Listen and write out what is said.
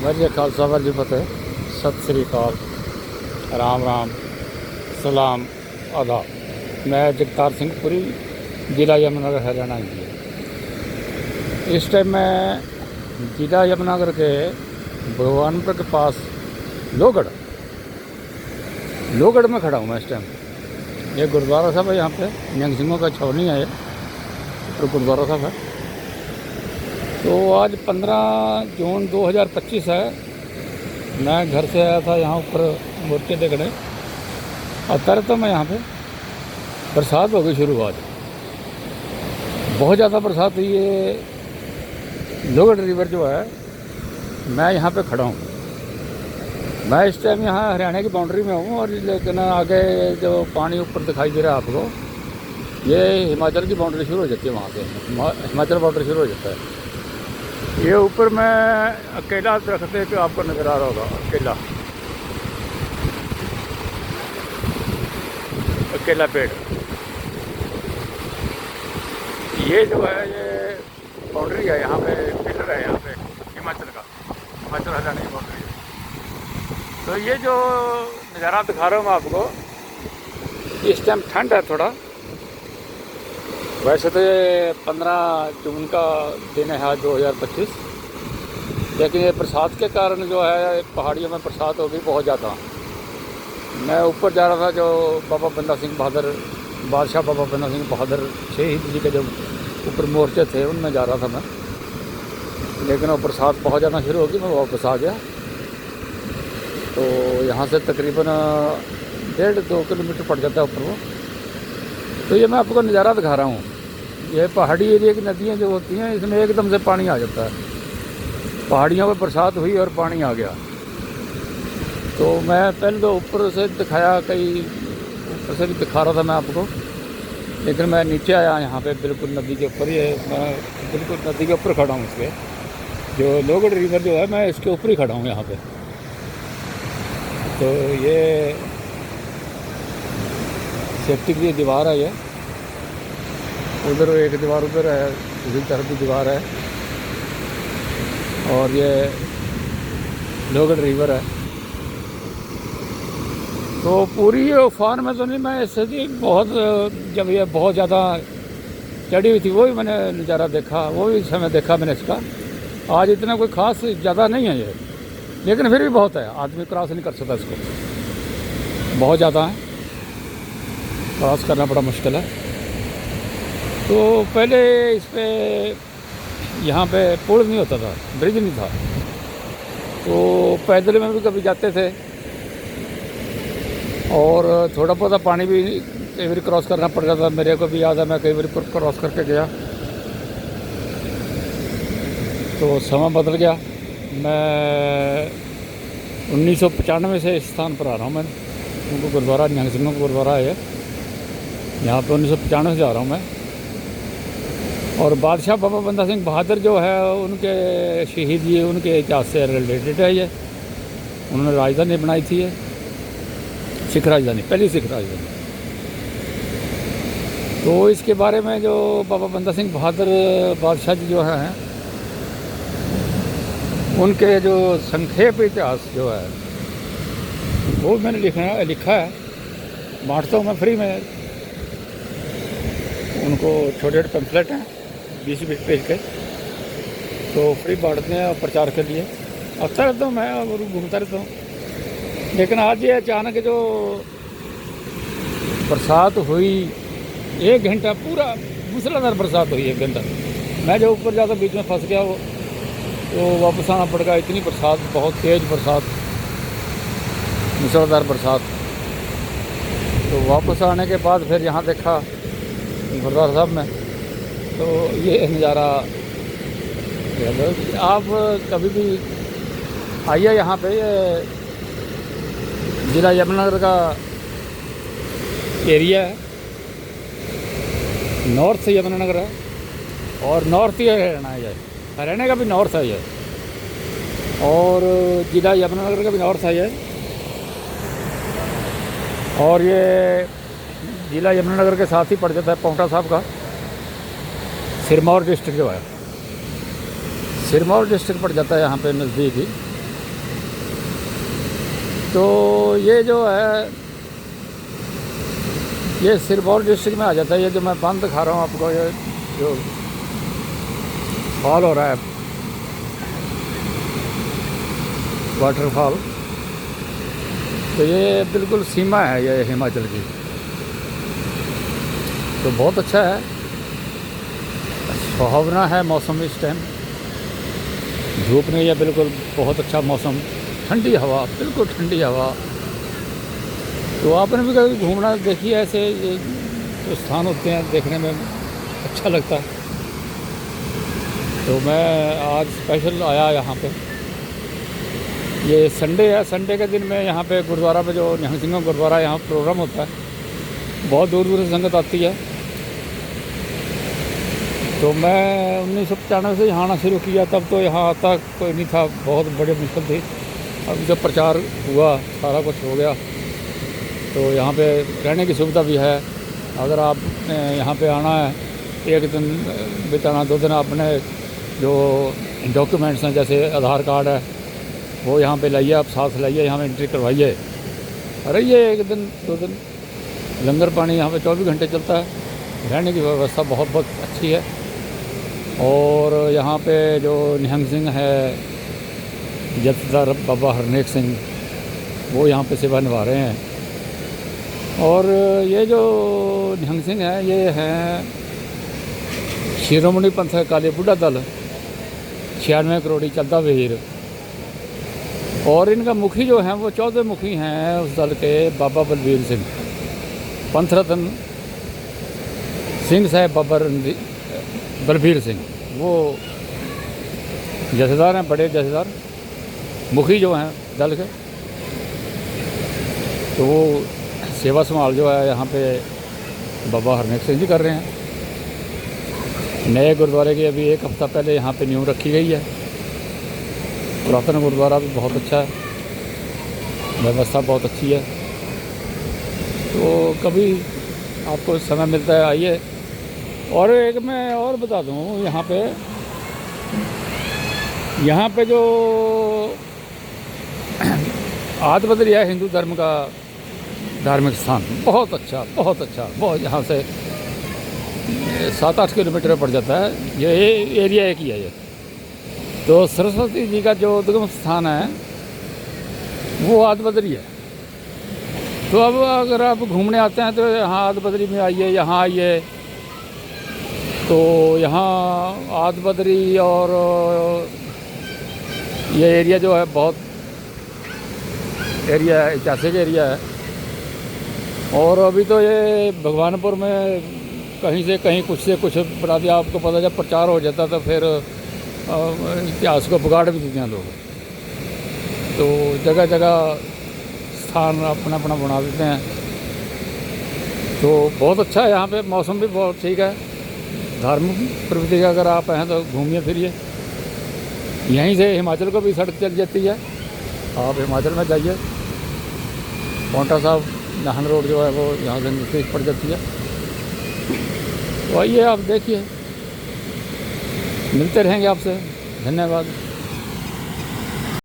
वाहिगुरू जी खालसा वाहिगुरू जी फतेह। सत श्री अकाल, राम राम, सलाम, आदाब। मैं जगतार सिंह पुरी, जिला यमुनानगर, हरियाणा, इंडिया। इस टाइम मैं जिला यमुनानगर के भगवानपुर के पास लोहगढ़ में खड़ा हूँ मैं इस टाइम। ये गुरुद्वारा साहब है, यहाँ पे निहंग सिंहों का छावनी है ये, और गुरुद्वारा साहब है। तो आज 15 जून 2025 है। मैं घर से आया था यहाँ ऊपर मोर्चे देखने, और तरह तो मैं यहाँ पे बरसात हो गई शुरू। आज बहुत ज़्यादा बरसात हुई है। लोहगढ़ रिवर जो है, मैं यहाँ पे खड़ा हूँ। मैं इस टाइम यहाँ हरियाणा की बाउंड्री में हूँ, और लेकिन आगे जो पानी ऊपर दिखाई दे रहा है आपको, ये हिमाचल की बाउंड्री शुरू हो जाती है। वहाँ से हिमाचल बाउंड्री शुरू हो जाता है। ये ऊपर मैं अकेला दरख्त है, आपको नज़र आ रहा होगा, अकेला पेड़। ये जो है, ये बाउंड्री है, यहाँ पे पिलर है, यहाँ पे हिमाचल हरियाणा की बाउंड्री है। तो ये जो नज़ारा दिखा रहा हूँ मैं आपको, इस टाइम ठंड है थोड़ा। वैसे तो ये 15 जून का दिन है आज 2025, लेकिन ये बरसात के कारण जो है पहाड़ियों में बरसात हो गई बहुत ज़्यादा। मैं ऊपर जा रहा था, जो बाबा बंदा सिंह बहादुर, बादशाह बाबा बंदा सिंह बहादुर शहीद जी के जो ऊपर मोर्चे थे, उनमें जा रहा था मैं, लेकिन वो बरसात बहुत ज़्यादा शुरू हो गई। मैं वापस आ गया। तो यहाँ से तकरीबन 1.5-2 किलोमीटर पड़ जाता है ऊपर वो। तो ये मैं आपको नज़ारा दिखा रहा हूँ। ये पहाड़ी एरिया की नदियाँ जो होती हैं, इसमें एकदम से पानी आ जाता है। पहाड़ियों पर बरसात हुई और पानी आ गया। तो मैं पहले तो ऊपर से दिखाया, कई ऊपर से भी दिखा रहा था मैं आपको, लेकिन मैं नीचे आया यहाँ पे बिल्कुल नदी के ऊपर ही है। मैं बिल्कुल नदी के ऊपर खड़ा हूँ। इसके जो लोहगढ़ रिवर जो है, मैं इसके ऊपर ही खड़ा हूँ यहाँ पे। तो ये सेफ्टी की दीवार है, ये उधर एक दीवार उधर है, दूसरी तरफ भी दीवार है, और ये लोहगढ़ रिवर है। तो पूरी उफान में तो नहीं, मैं स्थिति बहुत, जब ये बहुत ज़्यादा चढ़ी हुई थी, वो भी मैंने नज़ारा देखा, वो भी समय देखा मैंने इसका। आज इतना कोई ख़ास ज़्यादा नहीं है ये, लेकिन फिर भी बहुत है। आदमी क्रॉस नहीं कर सकता इसको, बहुत ज़्यादा है, क्रॉस करना बड़ा मुश्किल है। तो पहले इस पर यहाँ पे पुल नहीं होता था, ब्रिज नहीं था, तो पैदल में भी कभी जाते थे, और थोड़ा बहुत पानी भी कई बार क्रॉस करना पड़ जाता था। मेरे को भी याद है, मैं कई बार क्रॉस करके गया। तो समय बदल गया। मैं 1995 से इस स्थान पर आ रहा हूँ मैं, क्योंकि गुरुद्वारा निहंग सिंहों का गुरुद्वारा है यहाँ पे। 1995 से आ रहा हूँ मैं। और बादशाह बाबा बंदा सिंह बहादुर जो है, उनके शहीद जी, उनके इतिहास से रिलेटेड है ये। उन्होंने राजधानी बनाई थी, ये सिख राजधानी, पहली सिख राजधानी। तो इसके बारे में जो बाबा बंदा सिंह बहादुर बादशाह जी जो हैं, उनके जो संक्षेप इतिहास जो है, वो मैंने लिखा है। बांटता हूँ मैं फ्री में उनको। छोटे छोटे पैम्फलेट हैं 20-20 पेज के, तो फ्री बांटते हैं और प्रचार के लिए। आता रहता हूँ मैं और घूमता रहता हूँ। लेकिन आज ये अचानक जो बरसात हुई, 1 घंटा पूरा मूसलाधार बरसात हुई, 1 घंटा। मैं जो ऊपर जाकर बीच में फंस गया, वो तो वापस आना पड़ गया। इतनी बरसात, बहुत तेज़ बरसात, मूसलाधार बरसात। तो वापस आने के बाद फिर यहाँ देखा गुरुद्वारा साहब में, तो ये नज़ारा। आप कभी भी आइए यहाँ पे, ये जिला यमुनानगर का एरिया है, नॉर्थ यमुनानगर है, और नॉर्थ ही हरियाणा है। हरियाणा का भी नॉर्थ है ये, और जिला यमुनानगर का भी नॉर्थ है ये। और ये जिला यमुनानगर के साथ ही पड़ जाता है पांवटा साहब का सिरमौर डिस्ट्रिक्ट जो है, सिरमौर डिस्ट्रिक्ट पड़ जाता है यहाँ पे नज़दीक ही। तो ये जो है ये सिरमौर डिस्ट्रिक्ट में आ जाता है। ये जो मैं बांध दिखा रहा हूँ आपको, ये जो फॉल हो रहा है, वाटरफॉल, तो ये बिल्कुल सीमा है ये हिमाचल की। तो बहुत अच्छा है, सुहावना है मौसम इस टाइम, धूप नहीं है बिल्कुल, बहुत अच्छा मौसम, ठंडी हवा, बिल्कुल ठंडी हवा। तो आपने भी कभी घूमना देखिए, ऐसे ये जो स्थान होते हैं देखने में अच्छा लगता है। तो मैं आज स्पेशल आया यहाँ पे, ये संडे है, संडे के दिन में यहाँ पे गुरुद्वारा में जो निहंग सिंह गुरुद्वारा, यहाँ प्रोग्राम होता है, बहुत दूर दूर से संगत आती है। तो मैं 1995 से यहाँ आना शुरू किया, तब तो यहाँ आता कोई नहीं था, बहुत बड़ी मुश्किल थी। अब जब प्रचार हुआ, सारा कुछ हो गया, तो यहाँ पे रहने की सुविधा भी है। अगर आप यहाँ पे आना है, एक दिन बिताना, 2 दिन अपने जो डॉक्यूमेंट्स हैं, जैसे आधार कार्ड है, वो यहाँ पे लाइए, आप साथ लाइए, यहाँ पे एंट्री करवाइए, रहिए 1 दिन 2 दिन। लंगर पानी यहाँ पे 24 घंटे चलता है, रहने की व्यवस्था बहुत बहुत अच्छी है। और यहाँ पे जो निहंग सिंह है, जथेदार बाबा हरनेक सिंह, वो यहाँ पे सेवा निभा रहे हैं। और ये जो निहंग सिंह है, ये हैं शिरोमणि पंथ अकाली बुढ़ा दल 96 करोड़ी चलदा वीर। और इनका मुखी जो हैं वो 14 मुखी हैं उस दल के, बाबा बलबीर सिंह, पंथ रत्न सिंह साहब बाबा बलबीर सिंह, वो जथेदार हैं, बड़े जथेदार मुखी जो हैं दल के। तो वो सेवा संभाल जो है यहाँ पे बाबा हरनेक सिंह जी कर रहे हैं। नए गुरुद्वारे की अभी 1 हफ़्ता पहले यहाँ पे नींव रखी गई है। पुरातन गुरुद्वारा भी बहुत अच्छा है, व्यवस्था बहुत अच्छी है। तो कभी आपको समय मिलता है आइए। और एक मैं और बता दूँ, यहाँ पे जो आदि बद्री है, हिंदू धर्म का धार्मिक स्थान, बहुत अच्छा, बहुत अच्छा, बहुत, यहाँ से 7-8 किलोमीटर पड़ जाता है। ये एरिया एक ही है ये। तो सरस्वती जी का जो उद्गम स्थान है वो आदि बद्री है। तो अब अगर आप घूमने आते हैं तो यहाँ आदि बद्री में आइए, यहाँ आइए। तो यहाँ आदि बद्री और ये एरिया जो है बहुत एरिया है, ऐतिहासिक एरिया है। और अभी तो ये भगवानपुर में कहीं से कहीं कुछ से कुछ बता दिया, आपको पता, जब प्रचार हो जाता तो फिर इतिहास को बिगाड़ भी देते हैं लोग। तो जगह जगह स्थान अपना अपना बना देते हैं। तो बहुत अच्छा है यहाँ पे, मौसम भी बहुत ठीक है। धार्मिक प्रवृत्ति का अगर आप हैं तो घूमिए फिरिए। यहीं से हिमाचल को भी सड़क चल जाती है, आप हिमाचल में जाइए। पांवटा साहिब नाहन रोड जो है वो यहाँ से नज़दीक पड़ जाती है। तो आइए, आप देखिए, मिलते रहेंगे आपसे। धन्यवाद।